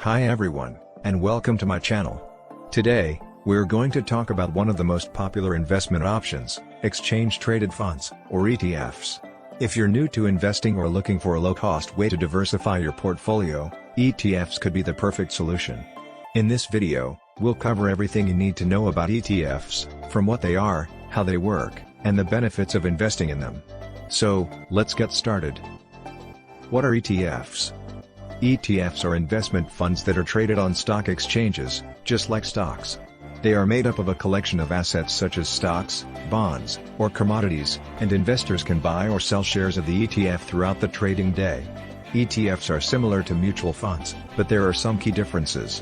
Hi everyone, and welcome to my channel. Today, we're going to talk about one of the most popular investment options, exchange-traded funds, or ETFs. If you're new to investing or looking for a low-cost way to diversify your portfolio, ETFs could be the perfect solution. In this video, we'll cover everything you need to know about ETFs, from what they are, how they work, and the benefits of investing in them. So, let's get started. What are ETFs? ETFs are investment funds that are traded on stock exchanges, just like stocks. They are made up of a collection of assets such as stocks, bonds, or commodities, and investors can buy or sell shares of the ETF throughout the trading day. ETFs are similar to mutual funds, but there are some key differences.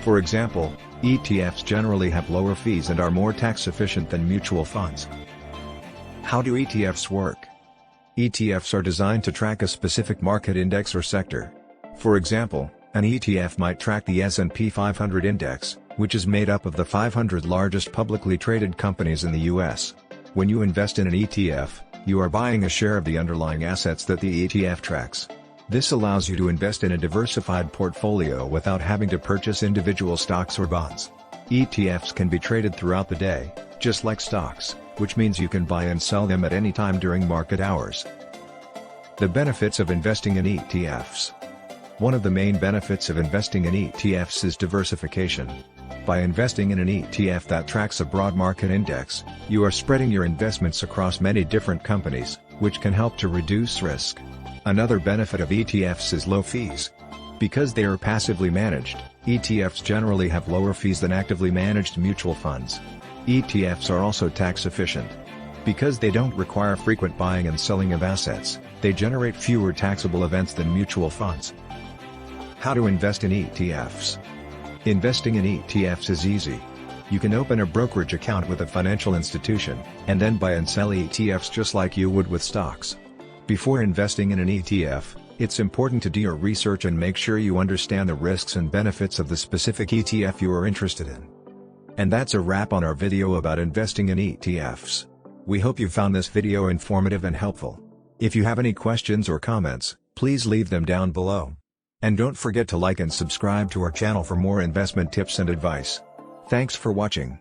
For example, ETFs generally have lower fees and are more tax efficient than mutual funds. How do ETFs work? ETFs are designed to track a specific market index or sector. For example, an ETF might track the S&P 500 index, which is made up of the 500 largest publicly traded companies in the US. When you invest in an ETF, you are buying a share of the underlying assets that the ETF tracks. This allows you to invest in a diversified portfolio without having to purchase individual stocks or bonds. ETFs can be traded throughout the day, just like stocks, which means you can buy and sell them at any time during market hours. The benefits of investing in ETFs. One of the main benefits of investing in ETFs is diversification. By investing in an ETF that tracks a broad market index, you are spreading your investments across many different companies, which can help to reduce risk. Another benefit of ETFs is low fees. Because they are passively managed, ETFs generally have lower fees than actively managed mutual funds. ETFs are also tax efficient. Because they don't require frequent buying and selling of assets, they generate fewer taxable events than mutual funds. How to invest in ETFs? Investing in ETFs is easy. You can open a brokerage account with a financial institution, and then buy and sell ETFs just like you would with stocks. Before investing in an ETF, it's important to do your research and make sure you understand the risks and benefits of the specific ETF you are interested in. And that's a wrap on our video about investing in ETFs. We hope you found this video informative and helpful. If you have any questions or comments, please leave them down below. And don't forget to like and subscribe to our channel for more investment tips and advice. Thanks for watching.